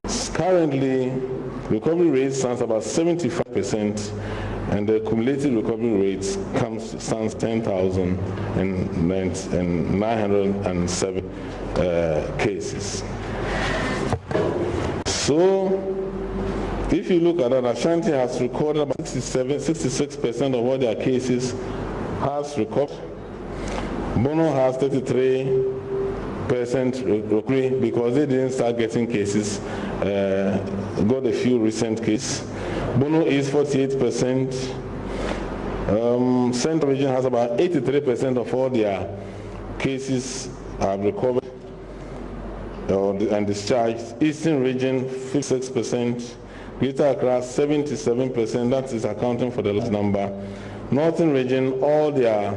Currently, recovery rate stands about 75%, and the cumulative recovery rate stands 10,907 cases. So, if you look at that, Ashanti has recorded about 66% of all their cases has recovered. Bono has 33% recovery because they didn't start getting cases, got a few recent cases. Bono is 48%. Central region has about 83% of all their cases have recovered and discharged. Eastern region 56%. Greater Accra 77%. That is accounting for the last number. Northern region, all their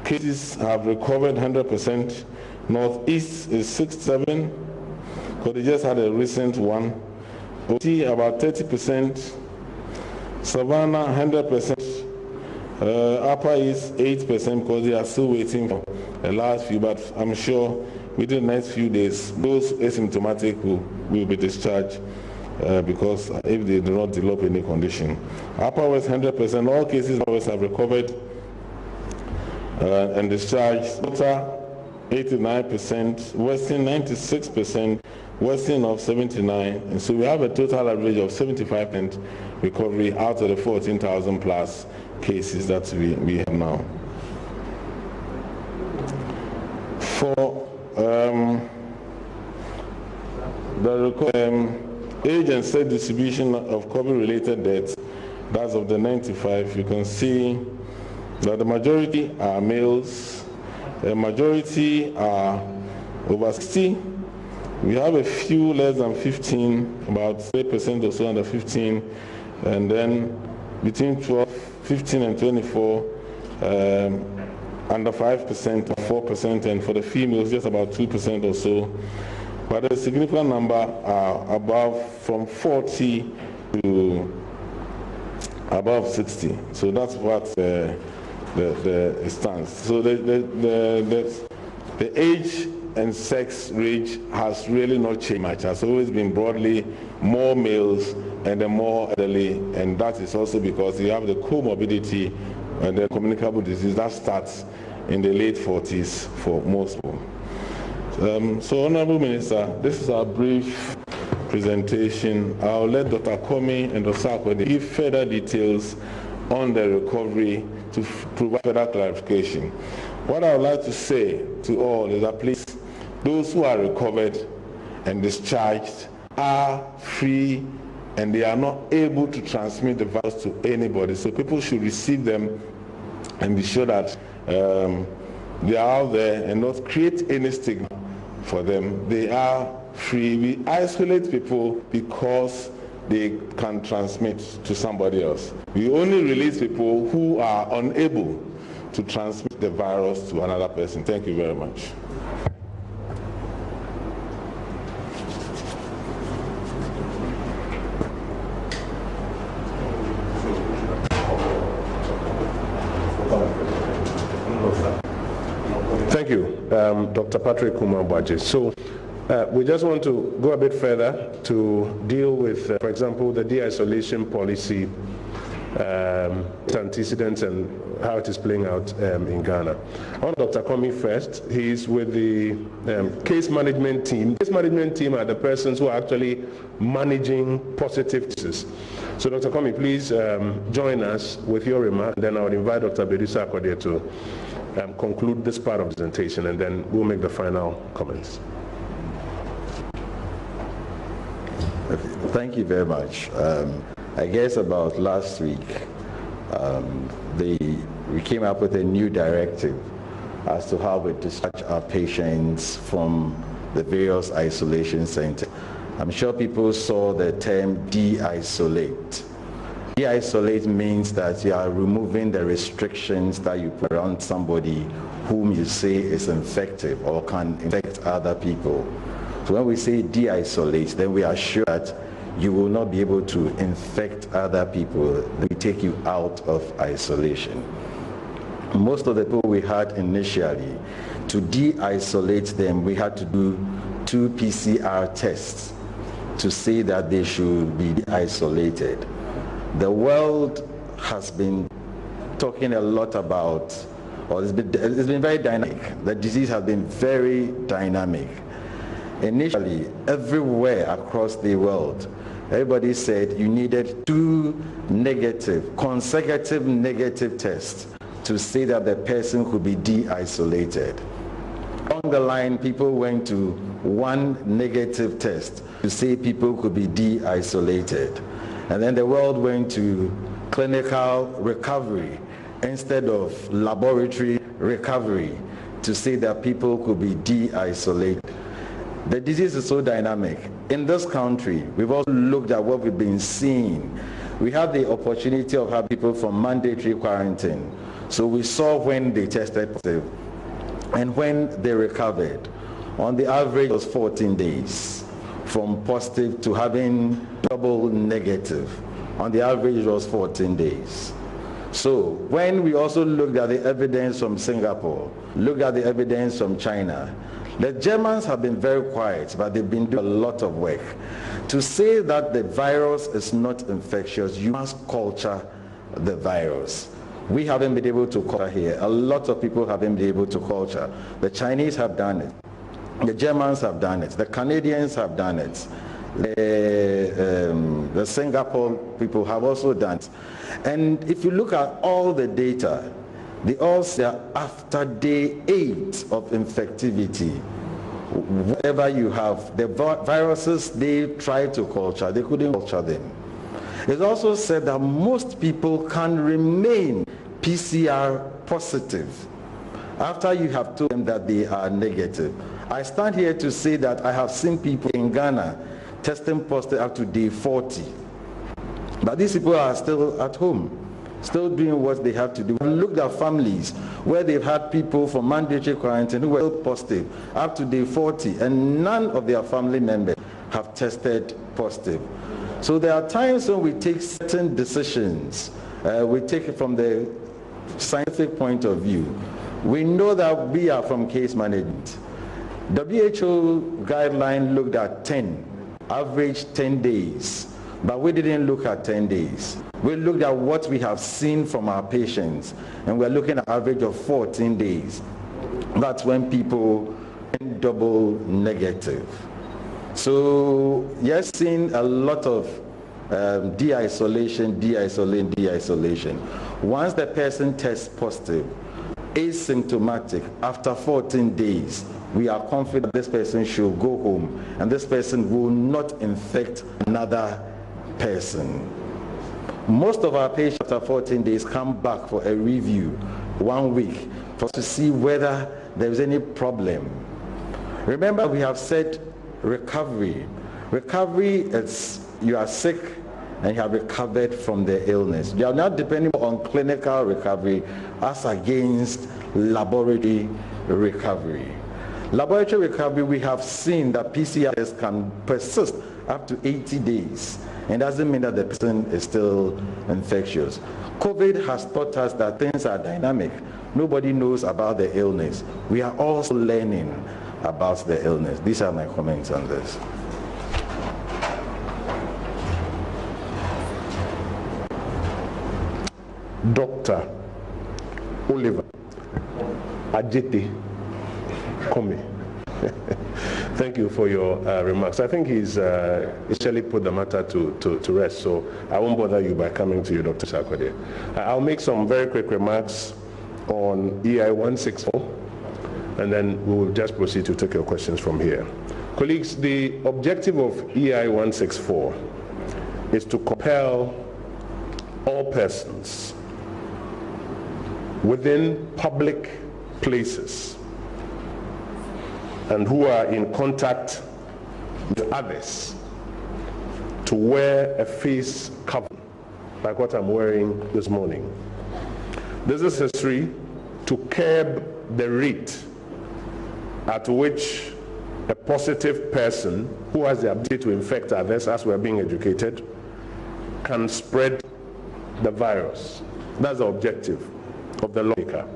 cases have recovered 100%. Northeast is 67%, because they just had a recent one. OT about 30%. Savannah 100%. Upper East 8%, because they are still waiting for the last few. But I'm sure within the next few days, those asymptomatic will be discharged. Because if they do not develop any condition. Upper West 100%, all cases always have recovered and discharged. Utah 89%, Western 96%, Western of 79%, and so we have a total average of 75% recovery out of the 14,000 plus cases that we have now. For the age and sex distribution of COVID-related deaths, that's of the 95, you can see that the majority are males, the majority are over 60. We have a few less than 15, about 3% or so under 15, and then between 15 and 24, under 5%, 4%, and for the females, just about 2% or so. But a significant number are above, from 40 to above 60. So that's what the stands. So the age and sex range has really not changed much. It has always been broadly more males and then more elderly, and that is also because you have the comorbidity and the communicable disease that starts in the late 40s for most people. So, Honorable Minister, this is our brief presentation. I'll let Dr. Komi and Dr. Sakwede give further details on the recovery to provide further clarification. What I would like to say to all is that please, those who are recovered and discharged are free and they are not able to transmit the virus to anybody. So people should receive them and be sure that they are out there and not create any stigma for them. They are free. We isolate people because they can transmit to somebody else. We only release people who are unable to transmit the virus to another person. Thank you very much. Thank you, Dr. Patrick Kumabwaji. So we just want to go a bit further to deal with, for example, the de-isolation policy antecedents and how it is playing out in Ghana. I want Dr. Komi first. He's with the case management team. Case management team are the persons who are actually managing positive cases. So Dr. Komi, please join us with your remark, and then I would invite Dr. Bedisa Akodie to conclude this part of the presentation, and then we'll make the final comments. Thank you very much. I guess about last week, we came up with a new directive as to how we discharge our patients from the various isolation centers. I'm sure people saw the term de-isolate. De-isolate means that you are removing the restrictions that you put around somebody whom you say is infective or can infect other people. So when we say de-isolate, then we are sure that you will not be able to infect other people. We take you out of isolation. Most of the people we had initially, to de-isolate them, we had to do 2 PCR tests. to say that they should be isolated. The world has been talking a lot about, or it's been very dynamic. The disease has been very dynamic. Initially, everywhere across the world, everybody said you needed 2 consecutive negative tests to say that the person could be de-isolated. Along the line, people went to 1 negative test to say people could be de-isolated. And then the world went to clinical recovery instead of laboratory recovery to say that people could be de-isolated. The disease is so dynamic. In this country, we've also looked at what we've been seeing. We had the opportunity of having people from mandatory quarantine. So we saw when they tested positive and when they recovered. On the average, it was 14 days from positive to having double negative. On the average, it was 14 days. So when we also looked at the evidence from Singapore, looked at the evidence from China, the Germans have been very quiet, but they've been doing a lot of work. To say that the virus is not infectious, you must culture the virus. We haven't been able to culture here. A lot of people haven't been able to culture. The Chinese have done it. The Germans have done it. The Canadians have done it. The Singapore people have also done it. And if you look at all the data, they all say after day 8 of infectivity, whatever you have, the viruses they tried to culture, they couldn't culture them. It's also said that most people can remain PCR positive after you have told them that they are negative. I stand here to say that I have seen people in Ghana testing positive up to day 40. But these people are still at home, still doing what they have to do. We looked at families where they've had people from mandatory quarantine who were still positive up to day 40, and none of their family members have tested positive. So there are times when we take certain decisions, we take it from the scientific point of view. We know that we are from case management. WHO guideline looked at 10, average 10 days, but we didn't look at 10 days. We looked at what we have seen from our patients, and we're looking at an average of 14 days. That's when people went double negative. So yes, seeing a lot of de-isolation. Once the person tests positive, asymptomatic, after 14 days, we are confident this person should go home and this person will not infect another person. Most of our patients after 14 days come back for a review 1 week for us to see whether there is any problem. Remember, we have said recovery. Recovery is you are sick and you have recovered from the illness. You are not depending on clinical recovery as against laboratory recovery. Laboratory recovery, we have seen that PCRs can persist up to 80 days. And doesn't mean that the person is still infectious. COVID has taught us that things are dynamic. Nobody knows about the illness. We are also learning about the illness. These are my comments on this. Dr. Oliver Ajete Komi. Thank you for your remarks. I think he's essentially put the matter to rest, so I won't bother you by coming to you, Dr. Sarkodie. I'll make some very quick remarks on EI 164, and then we will just proceed to take your questions from here. Colleagues, the objective of EI 164 is to compel all persons within public places and who are in contact with others to wear a face covering, like what I'm wearing this morning. This is necessary to curb the rate at which a positive person who has the ability to infect others, as we're being educated, can spread the virus. That's the objective of the lawmaker.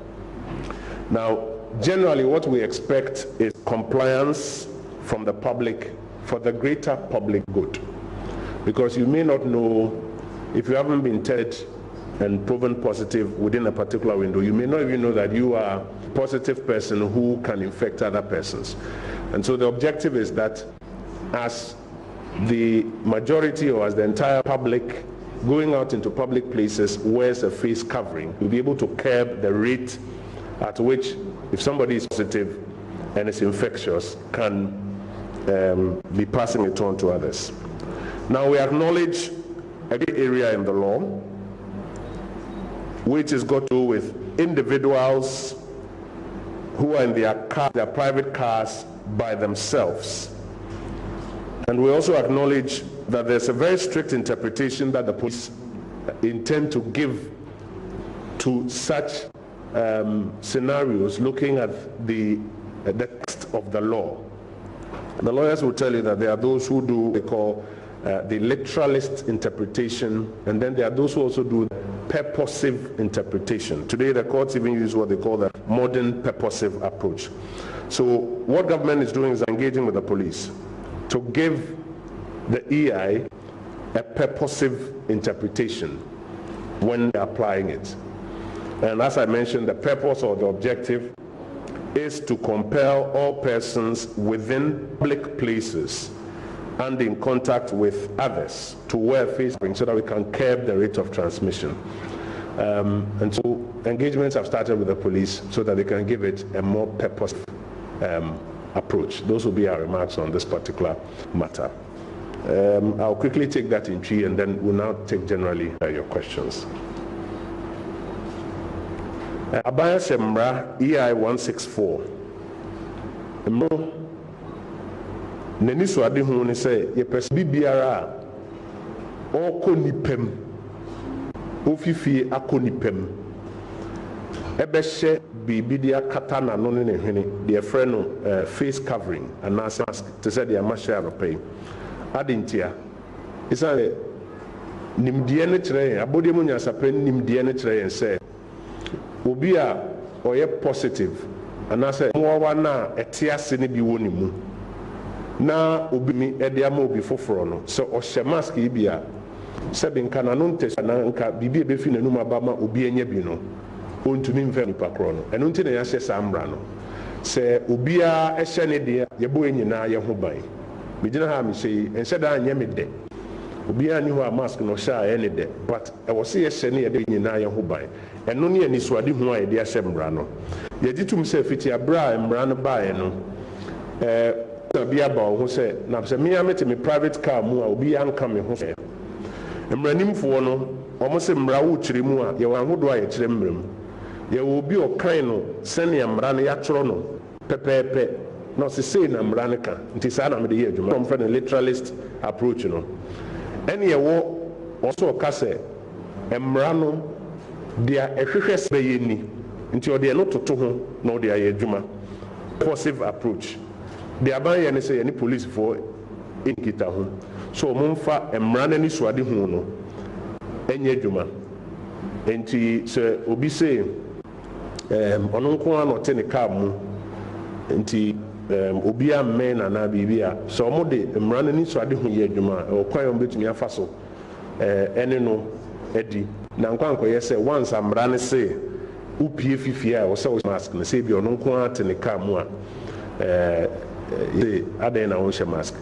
Now, generally what we expect is compliance from the public for the greater public good. Because you may not know, if you haven't been tested and proven positive within a particular window, you may not even know that you are a positive person who can infect other persons. And so the objective is that as the majority or as the entire public going out into public places wears a face covering, you'll be able to curb the rate at which, if somebody is positive and is infectious, can be passing it on to others. Now we acknowledge a key area in the law which has got to do with individuals who are in their private cars by themselves. And we also acknowledge that there's a very strict interpretation that the police intend to give to such scenarios, looking at the text of the law. The lawyers will tell you that there are those who do what they call the literalist interpretation, and then there are those who also do purposive interpretation. Today the courts even use what they call the modern purposive approach. So what government is doing is engaging with the police to give the EI a purposive interpretation when they're applying it. And as I mentioned, the purpose or the objective is to compel all persons within public places and in contact with others to wear face covering so that we can curb the rate of transmission. And so engagements have started with the police so that they can give it a more purposeful approach. Those will be our remarks on this particular matter. I'll quickly take that in tree and then we'll now take generally your questions. Abaya Semra EI 164. Neni so ade hu ni say ye pese bibiara o ko nipem ofifi akonipem ebe hye bibi dia kata na no ne hwene de frɛ no face covering and mask to say de ma share pay adentia isa nimdie ne kyerɛ abodie mu nyasapɛ nimdie ne kyerɛ sɛ obi a ɔyɛ positive anase mwowa na etiase ne bi woni mu na obi mi ede ama obi foforo no so ɔhyɛ mask yi bia sɛ binka na no ntɛ na nka bibi e be fi nanum aba ma obi anya bi no ontumi mfa nipa kro no ɛno nti na yɛahyɛ samra no sɛ obi a ɛhyɛ ne de yɛbɔ nyina yɛ ho ban megina ha me sɛ ɛnhyɛ da anya me de obi a ni ho a mask no hyɛ a ɛne de but ɛwɔ se yɛhyɛ ne yɛde nyina yɛ ho ban ɛno ne ani so ade ho a yɛde ahyɛ mmra no yɛdi tum sɛ fiti abra mmra no bae no obi aba ho sɛ na sɛ me amete me private car mu a obi anka me ho sɛ mmranimfoɔ no ɔmo sɛ mmra wo kyerɛ mu a yɛwɔ ahodo a yɛkyerɛ mmram yɛwɔ obi ɔkan no sɛnea mmra no yɛatwerɛ no pɛpɛɛpɛ na ɔsɛ sei na mmra no ka nti saa na mede yɛ adwuma ɔmfrɛ no literalist approach no ɛne yɛwɔ ɔso ɔka sɛ mmra no deɛ ɛhwehwɛ sɛ bɛyɛ ni nti ɔde ɛno toto ho na ɔde ayɛ adwuma purposive approach de aban yɛ ne sɛ yɛne police for nkita ho so momfa mmara no ani soade ho no ɛnyɛ adwuma nti sɛ obi sɛ ɔno nko a na ɔte ne car mu nti obi ammɛn nana biribi a sɛ ɔmo de mmara no ani soade ho yɛ adwuma ɔkwan a ɔmbɛtumi afa so ɛne no adi na nkwankɔyɛ sɛ once mmara no sɛ wopie fifie a wɔsɛ wo mask no sɛ bi ɔno nko a te ne car mu a adɛn na wɔnhyɛ mask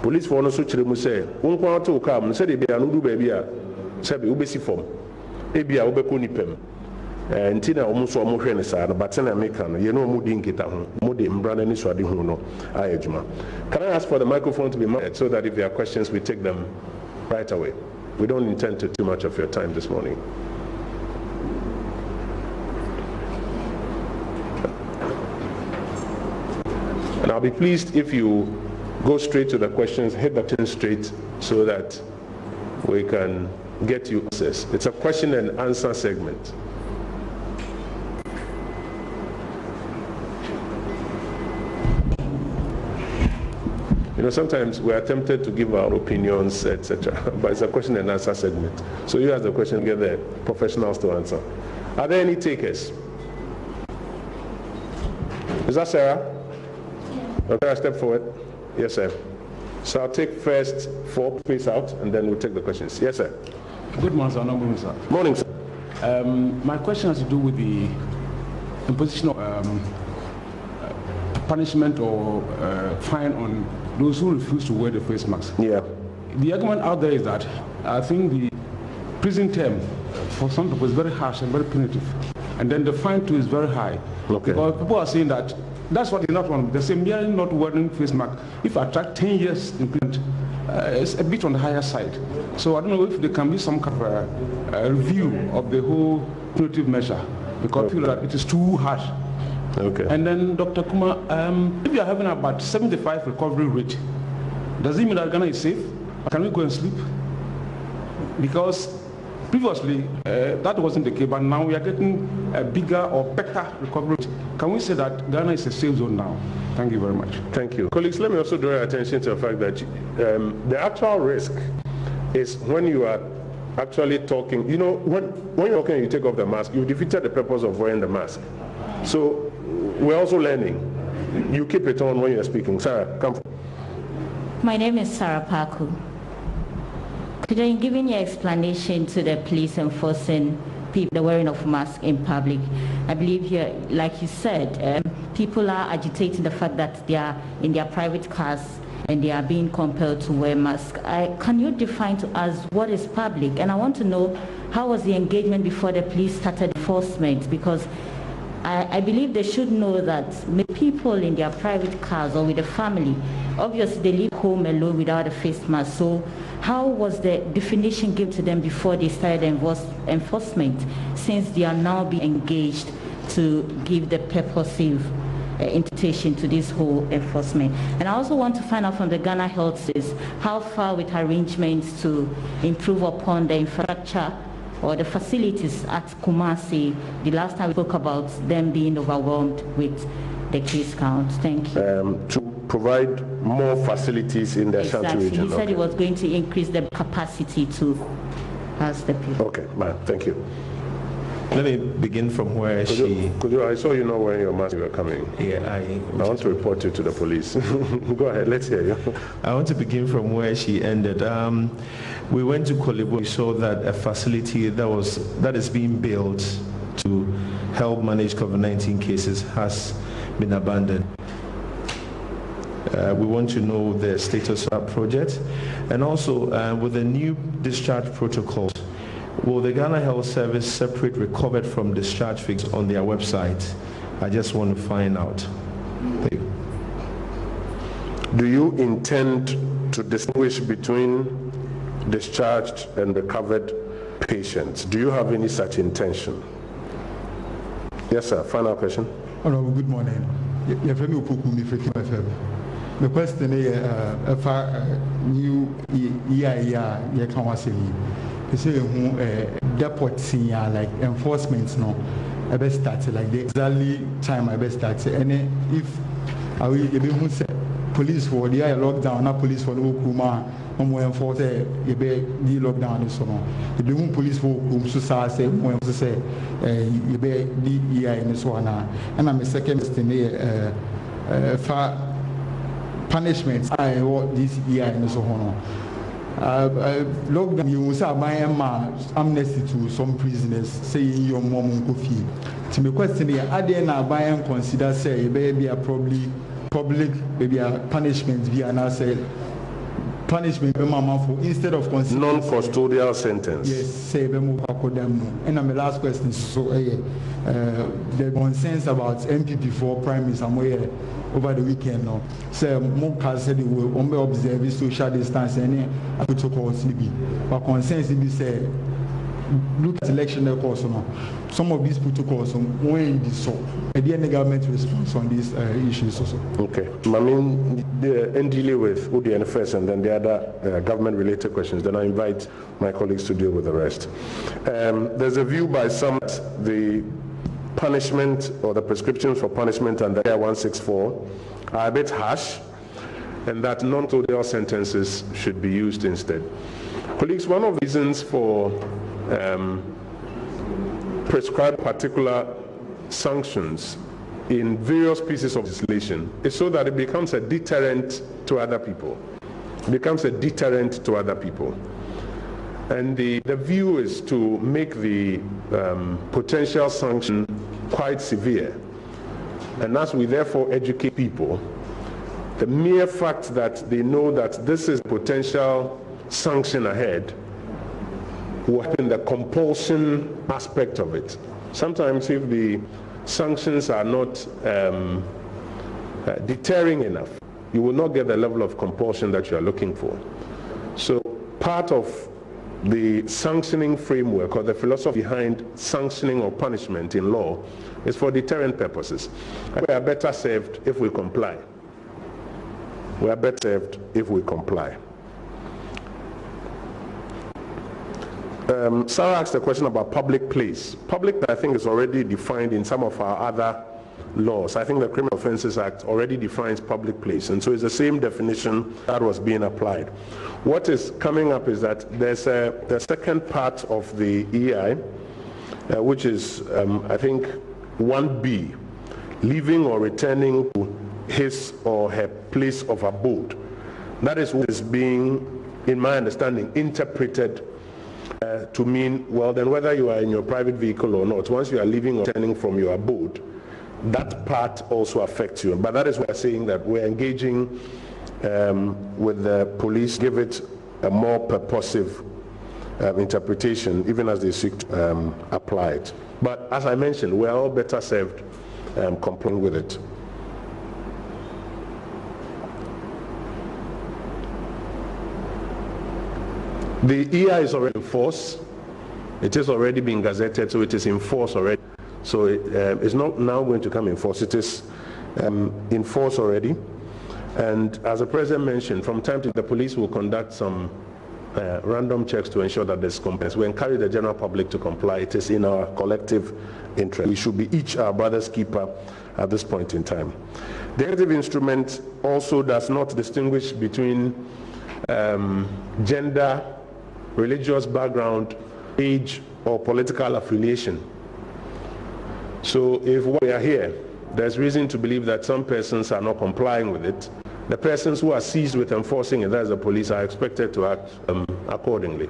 police for no so kyerɛ mu sɛ wo nko a te wo car mu no sɛdeɛ bia no du baabi a sɛbe wobɛsi fam ebi a wobɛkɔ nipam nti na ɔmo nso ɔmo hwɛ ne saa no bate na meka no yɛne ɔmo di nkita ho ɔmo de mmara no ani so ade ho no ayɛ adwuma. Can I ask for the microphone to be mounted so that if there are questions we take them right away? We don't intend to too much of your time this morning. And I'll be pleased if you go straight to the questions, hit the button straight so that we can get you answers. It's a question and answer segment. You know, sometimes we are tempted to give our opinions, etc., but it's a question and answer segment. So you ask the question, get the professionals to answer. Are there any takers? Is that Sarah? Okay, step forward. Yes, sir. So I'll take first 4, face out, and then we'll take the questions. Yes, sir. Good morning, sir. No, morning, sir. Morning, sir. My question has to do with the imposition of punishment or fine on those who refuse to wear the face mask. Yeah. The argument out there is that I think the prison term for some people is very harsh and very punitive, and then the fine too is very high. Okay. Because people are saying that that's what they not want. They say merely not wearing face mask, if attract 10 years in prison, it's a bit on the higher side. So I don't know if there can be some kind of a review of the whole punitive measure, because I feel that it is too harsh. Okay. And then, Dr. Kuma, if you are having about 75 recovery rate, does it mean that Ghana is safe? Can we go and sleep? Because previously that wasn't the case, but now we are getting a bigger or better recovery rate. Can we say that Ghana is a safe zone now? Thank you very much. Thank you. Colleagues, let me also draw your attention to the fact that the actual risk is when you are actually talking, you know, when you're talking and you take off the mask, you've defeated the purpose of wearing the mask. So we're also learning. You keep it on when you're speaking. Sarah, come. My name is Sarah Paku. Today, in giving your explanation to the police enforcing people the wearing of masks in public, I believe here, like you said, people are agitating the fact that they are in their private cars and they are being compelled to wear masks. Can you define to us what is public? And I want to know, how was the engagement before the police started enforcement? Because I believe they should know that people in their private cars or with a family, obviously they leave home alone without a face mask. So how was the definition given to them before they started enforcement, since they are now being engaged to give the purposive invitation to this whole enforcement? And I also want to find out from the Ghana Health Service, how far with arrangements to improve upon the infrastructure or the facilities at Kumasi. The last time we spoke about them being overwhelmed with the case count. Thank you. To provide more facilities in the Ashanti region. He said he was going to increase the capacity to house the people. Okay, ma'am, thank you. Let me begin from where I saw you not wearing your mask. You were coming. Yeah, I want to report you to the police. Go ahead, let's hear you. I want to begin from where she ended. We went to Kolibo. We saw that a facility that is being built to help manage COVID-19 cases has been abandoned. We want to know the status of that project, and also with the new discharge protocols. Will the Ghana Health Service separate recovered from discharge figures on their website? I just want to find out. Thank you. Do you intend to distinguish between discharged and recovered patients? Do you have any such intention? Yes, sir. Final question. Honorable, good morning. The question is, if a new year, you say depot like enforcement no I best start like the exactly time I best start and if I will be say police for the lockdown not police for no kuma enforce you be the lockdown so no the police for so say say you be the year in so na and I'm second thing for punishment I what this year in so no lockdown, you will say amnesty to some prisoners saying your mom will fee. To me question here, are they now buying consider say maybe a probably public maybe a punishment via now say punishment be mama for instead of consider non-custodial sentence. Yes, say be move them. And my last question so the concerns about MPP for Prime Minister somewhere over the weekend now. So Monka said they will only observe social distance and protocols be. But concerns be say look at election course now. Some of these protocols when this so the government response on these issues also. Okay. I mean and deal with ODN first and then the other government related questions. Then I invite my colleagues to deal with the rest. There's a view by some that the punishment or the prescriptions for punishment under 164 are a bit harsh and that non-custodial sentences should be used instead. Colleagues, one of the reasons for prescribed particular sanctions in various pieces of legislation is so that it becomes a deterrent to other people. becomes a deterrent to other people. And the view is to make the potential sanction quite severe. And as we therefore educate people, the mere fact that they know that this is potential sanction ahead will happen the compulsion aspect of it. Sometimes if the sanctions are not deterring enough, you will not get the level of compulsion that you are looking for. So part of the sanctioning framework or the philosophy behind sanctioning or punishment in law is for deterrent purposes. We are better served if we comply. We are better served if we comply. Sarah asked a question about public place. Public, I think, is already defined in some of our other laws. I think the Criminal Offences Act already defines public place, and so it's the same definition that was being applied. What is coming up is that there's the second part of the EI, which is, I think, 1B, leaving or returning to his or her place of abode. That is what is being, in my understanding, interpreted to mean, well, then whether you are in your private vehicle or not, once you are leaving or returning from your abode, that part also affects you. But that is why we're saying that we're engaging with the police, give it a more purposive interpretation, even as they seek to apply it. But as I mentioned, we're all better served complying with it. The EI is already in force. It is already being gazetted, so it is in force already. So it's not now going to come in force. It is in force already. And as the President mentioned, from time to time, the police will conduct some random checks to ensure that there's compliance. We encourage the general public to comply. It is in our collective interest. We should be each our brother's keeper at this point in time. The executive instrument also does not distinguish between gender, religious background, age, or political affiliation. So if we are here, there's reason to believe that some persons are not complying with it. The persons who are seized with enforcing it, as the police, are expected to act accordingly.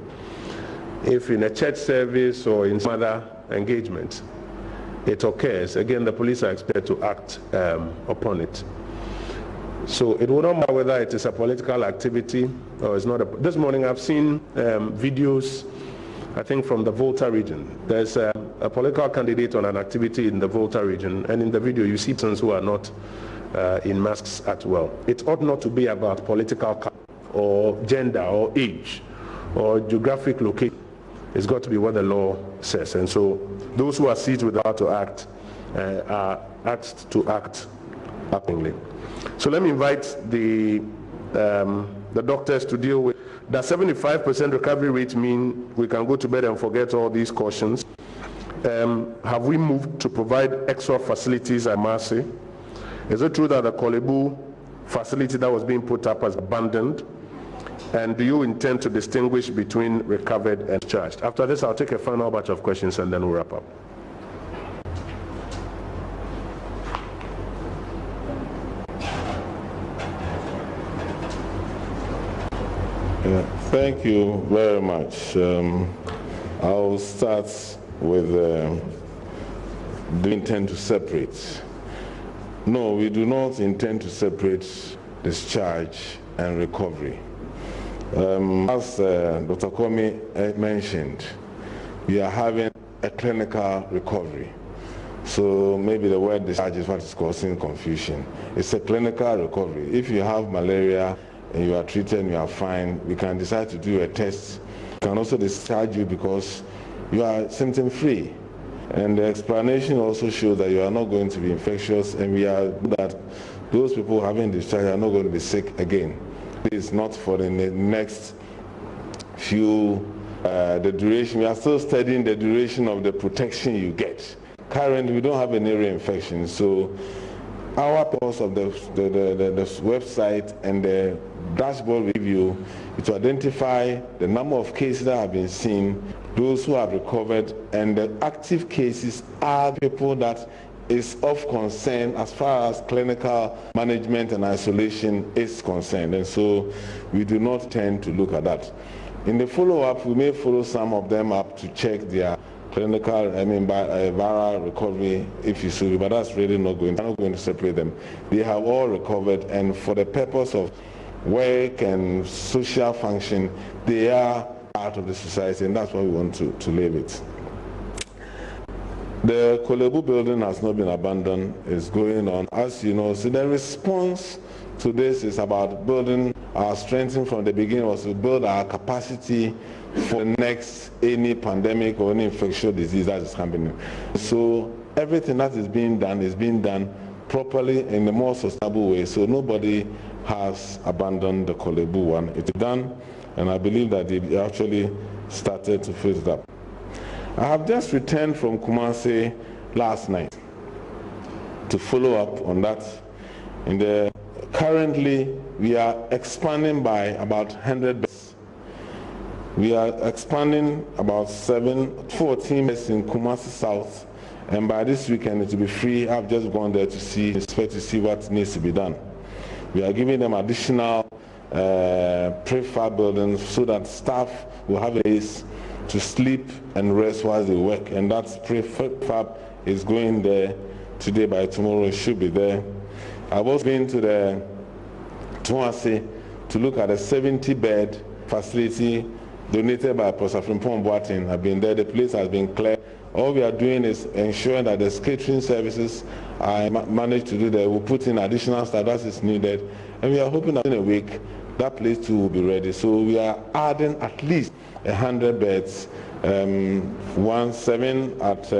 If in a church service or in some other engagement it occurs, again, the police are expected to act upon it. So it will not matter whether it is a political activity or it's not. This morning I've seen videos, I think from the Volta region. There's a political candidate on an activity in the Volta region, and in the video you see persons who are not in masks as well. It ought not to be about political or gender or age or geographic location. It's got to be what the law says. And so those who are seized without to act are asked to act accordingly. So let me invite the doctors to deal with, does 75% recovery rate mean we can go to bed and forget all these cautions? Have we moved to provide extra facilities at Marseille? Is it true that the Kolebu facility that was being put up was abandoned? And do you intend to distinguish between recovered and discharged? After this, I'll take a final batch of questions and then we'll wrap up. Thank you very much. I'll start with do you intend to separate? No, we do not intend to separate discharge and recovery. As Dr. Kwame mentioned, we are having a clinical recovery. So maybe the word discharge is what is causing confusion. It's a clinical recovery. If you have malaria and you are treated and you are fine, we can decide to do a test. We can also discharge you because you are symptom-free. And the explanation also shows that you are not going to be infectious, and we are that those people having discharge are not going to be sick again. It's not for the next few, the duration. We are still studying the duration of the protection you get. Currently, we don't have any reinfection, so our purpose of the website and the dashboard review is to identify the number of cases that have been seen, those who have recovered, and the active cases are people that is of concern as far as clinical management and isolation is concerned, and so we do not tend to look at that. In the follow-up, we may follow some of them up to check their clinical, viral recovery if you so, but that's really not going to separate them. They have all recovered, and for the purpose of work and social function, they are part of the society, and that's why we want to leave it. The Kolebu building has not been abandoned, it's going on. As you know, so the response to this is about building our strength. From the beginning was to build our capacity for the next any pandemic or any infectious disease that is happening. So everything that is being done properly in a more sustainable way. So nobody has abandoned the Kolebu one. It's done, and I believe that they actually started to fill it up. I have just returned from Kumasi last night to follow up on that. Currently, we are expanding by about 100 beds. We are expanding about 14 beds in Kumasi South, and by this weekend it will be free. I've just gone there to inspect to see what needs to be done. We are giving them additional prefab buildings so that staff will have a place to sleep and rest while they work, and that prefab is going there today. By tomorrow it should be there. I've also been to the Tuase to look at a 70-bed facility donated by Professor Frimpong Boateng. I've been there. The place has been cleared. All we are doing is ensuring that the catering services I managed to do there. We'll put in additional staff that is needed, and we are hoping that in a week that place too will be ready. So we are adding at least 100 beds, 17 at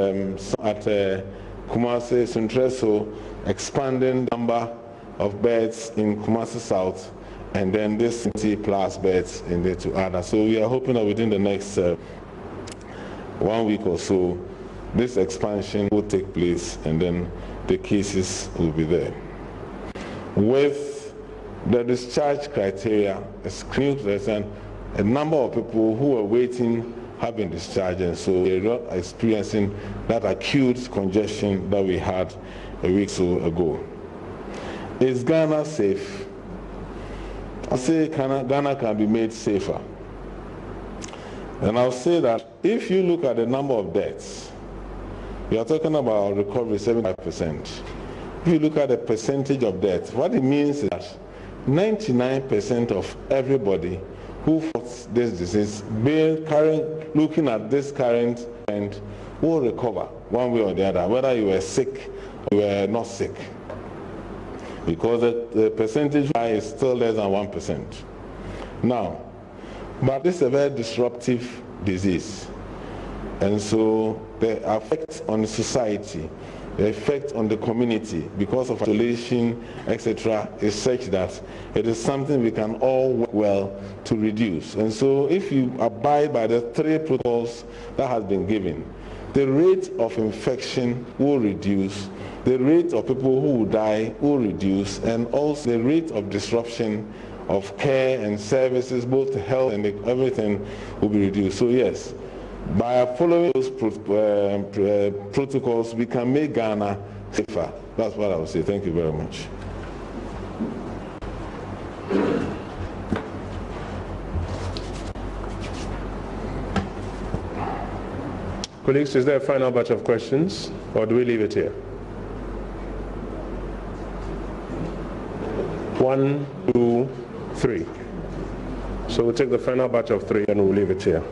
Kumasi Suntreso, expanding the number of beds in Kumasi South, and then this 70 plus beds in there to add. So we are hoping that within the next 1 week or so, this expansion will take place, and then the cases will be there. With the discharge criteria, a number of people who are waiting have been discharged, and so we're not experiencing that acute congestion that we had a week or so ago. Is Ghana safe? I say Ghana can be made safer. And I'll say that if you look at the number of deaths, we are talking about recovery 75%. If you look at the percentage of deaths, what it means is that 99% of everybody who fought this disease, looking at this current trend, will recover one way or the other, whether you were sick or you were not sick, because the percentage is still less than 1%. Now, but this is a very disruptive disease, and so the effect on society, the effect on the community because of isolation, etc., is such that it is something we can all work well to reduce. And so if you abide by the 3 protocols that has been given, the rate of infection will reduce, the rate of people who will die will reduce, and also the rate of disruption of care and services, both health and everything, will be reduced. So yes, by following those protocols, we can make Ghana safer. That's what I would say. Thank you very much. Colleagues, is there a final batch of questions, or do we leave it here? 1, 2, 3. So we'll take the final batch of 3 and we'll leave it here.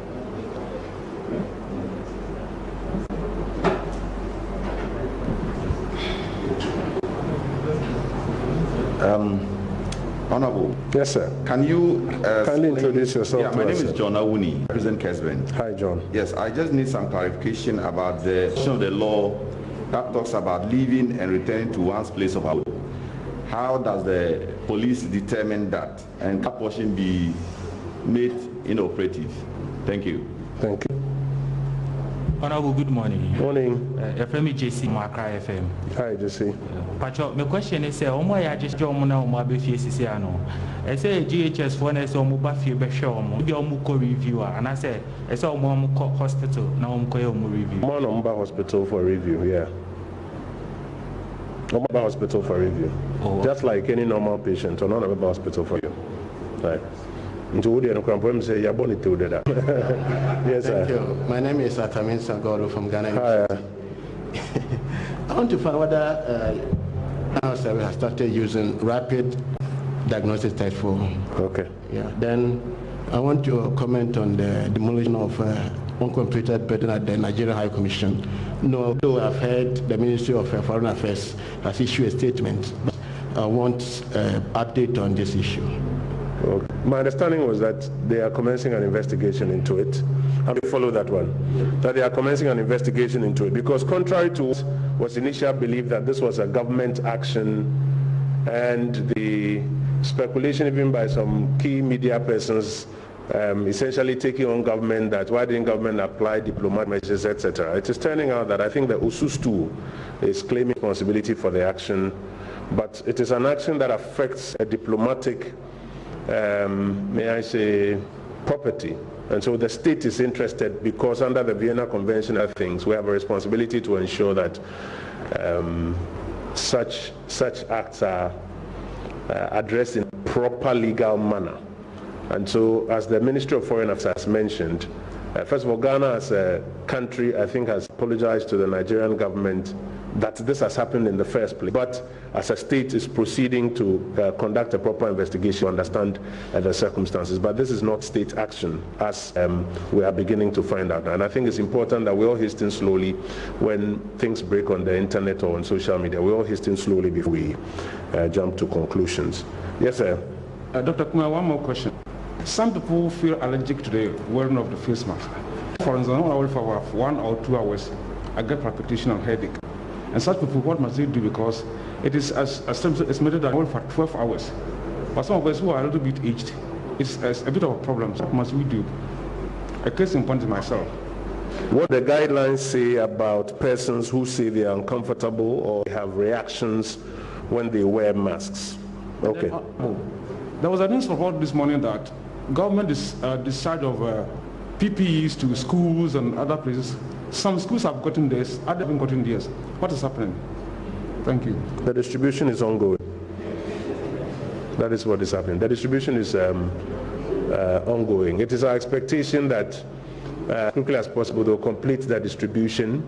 Honorable. Yes, sir. Can you kindly introduce yourself? Yeah, my name is John Awuni, President Kesben. Hi, John. Yes, I just need some clarification about the section of the law that talks about leaving and returning to one's place of abode. How does the police determine that, and that portion be made inoperative? Thank you. Thank you. Honorable, good morning. Morning. FM JC Makra FM. Hi, JC. Pacho, my question is, I just joined now my BFC. I say GHS for us or Mubafi Beshaw, maybe Muko reviewer, and I say, I saw Mom hospital, now I'm going review. Monomba hospital for review, yeah. Omaba Hospital for review. Oh. Just like any normal patient, or Omaba Hospital for you. Right. Yes, Thank you. My name is Atamin Sangoro from Ghana. Hi. I want to find whether our service has started using rapid diagnosis test for. Okay. Yeah. Then I want to comment on the demolition of uncompleted building at the Nigerian High Commission. No, though I've heard the Ministry of Foreign Affairs has issued a statement, but I want update on this issue. Okay. My understanding was that they are commencing an investigation into it. And we follow that one. That they are commencing an investigation into it. Because contrary to what was initial belief that this was a government action, and the speculation even by some key media persons essentially taking on government that why didn't government apply diplomatic measures, etc. It is turning out that I think the USUS too is claiming responsibility for the action, but it is an action that affects a diplomatic may I say, property. And so the state is interested because under the Vienna Convention of things, we have a responsibility to ensure that such acts are addressed in a proper legal manner. And so as the Ministry of Foreign Affairs mentioned, first of all, Ghana as a country, I think, has apologized to the Nigerian government that this has happened in the first place. But as a state is proceeding to conduct a proper investigation to understand the circumstances. But this is not state action, as we are beginning to find out. And I think it's important that we all hasten slowly when things break on the internet or on social media. We all hasten slowly before we jump to conclusions. Yes, sir. Dr. Kumar, one more question. Some people feel allergic to the wearing of the face mask. For instance, when I wear for 1 or 2 hours, I get palpitation and headache. And such people, what must they do? Because it is estimated that I wear for 12 hours. But some of us who are a little bit aged, it's a bit of a problem. So what must we do? A case in point is myself. What the guidelines say about persons who say they are uncomfortable or have reactions when they wear masks. Okay. There was a news report this morning that government is discharge of PPEs to schools and other places. Some schools have gotten this, others haven't gotten this. What is happening? Thank you. The distribution is ongoing. That is what is happening. The distribution is ongoing. It is our expectation that as quickly as possible they'll complete the distribution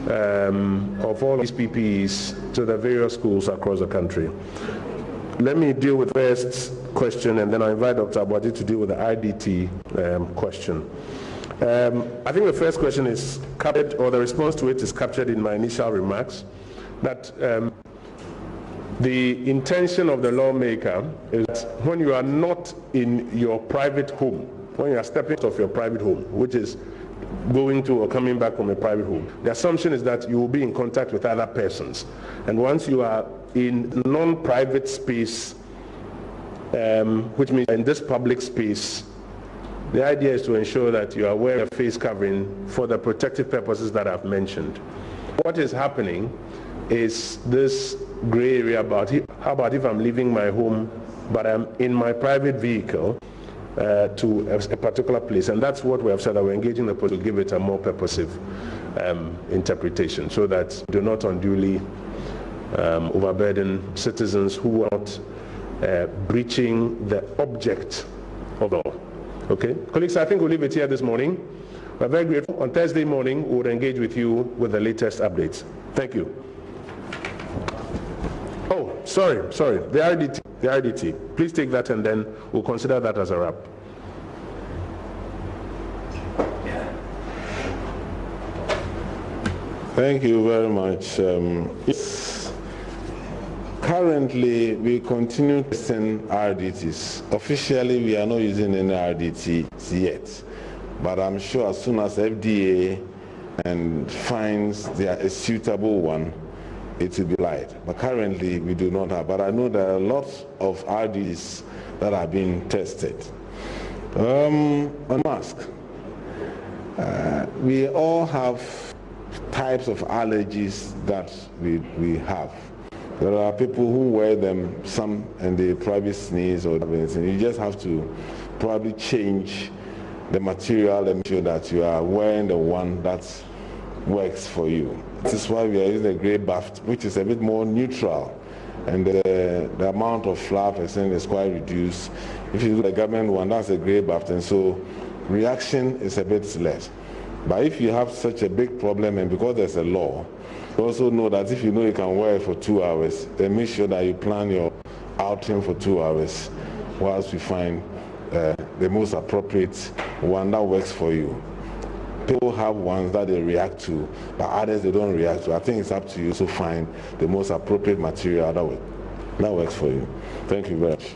of all these PPEs to the various schools across the country. Let me deal with the first question, and then I invite Dr. Abwaji to deal with the IDT question. I think the first question is captured, or the response to it is captured in my initial remarks, that the intention of the lawmaker is that when you are not in your private home, when you are stepping out of your private home, which is going to or coming back from a private home, the assumption is that you will be in contact with other persons. And once you are in non-private space, which means in this public space, the idea is to ensure that you are wearing a face covering for the protective purposes that I've mentioned. What is happening is this gray area about how about if I'm leaving my home but I'm in my private vehicle to a particular place, and that's what we have said that we're engaging the police to give it a more purposive interpretation so that do not unduly overburden citizens who are not breaching the object of the law. Okay, colleagues, I think we'll leave it here this morning. We're very grateful. On Thursday morning, we'll engage with you with the latest updates. Thank you. Oh, sorry, the RDT. Please take that and then we'll consider that as a wrap. Thank you very much. Currently, we continue to send RDTs. Officially, we are not using any RDTs yet, but I'm sure as soon as FDA finds there a suitable one, it will be applied. But currently, we do not have. But I know there are lots of RDTs that are being tested. On mask, we all have types of allergies that we have. There are people who wear them, some and they probably sneeze or anything. You just have to probably change the material and make sure that you are wearing the one that works for you. This is why we are using the grey baft, which is a bit more neutral, and the amount of flour percent is quite reduced. If you do the government one, that's a grey baft, and so reaction is a bit less. But if you have such a big problem, and because there's a law, you also know that if you know you can wear it for 2 hours, then make sure that you plan your outing for 2 hours whilst we find the most appropriate one that works for you. People have ones that they react to, but others they don't react to. I think it's up to you to find the most appropriate material that works for you. Thank you very much.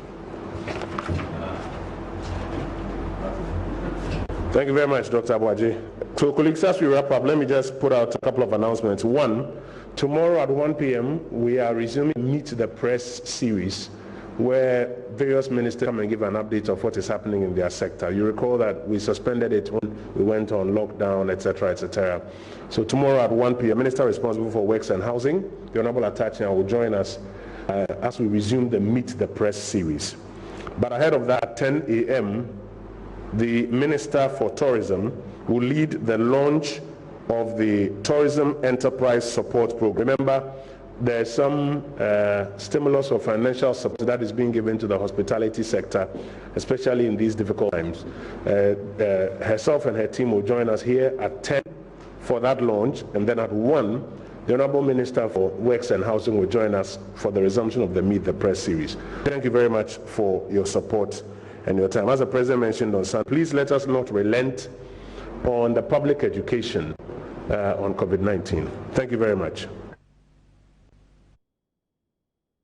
Thank you very much, Dr. Abuaji. So, colleagues, as we wrap up, let me just put out a couple of announcements. One, tomorrow at 1 p.m., we are resuming Meet the Press series, where various ministers come and give an update of what is happening in their sector. You recall that we suspended it when we went on lockdown, etc., etc. So tomorrow at 1 p.m., Minister responsible for Works and Housing, the Honorable Atachian, will join us as we resume the Meet the Press series. But ahead of that, at 10 a.m., the Minister for Tourism will lead the launch of the Tourism Enterprise Support Program. Remember, there's some stimulus or financial support that is being given to the hospitality sector, especially in these difficult times. Herself and her team will join us here at 10 for that launch, and then at 1, the Honorable Minister for Works and Housing will join us for the resumption of the Meet the Press series. Thank you very much for your support and your time. As the President mentioned on Sunday, please let us not relent on the public education on COVID-19. Thank you very much.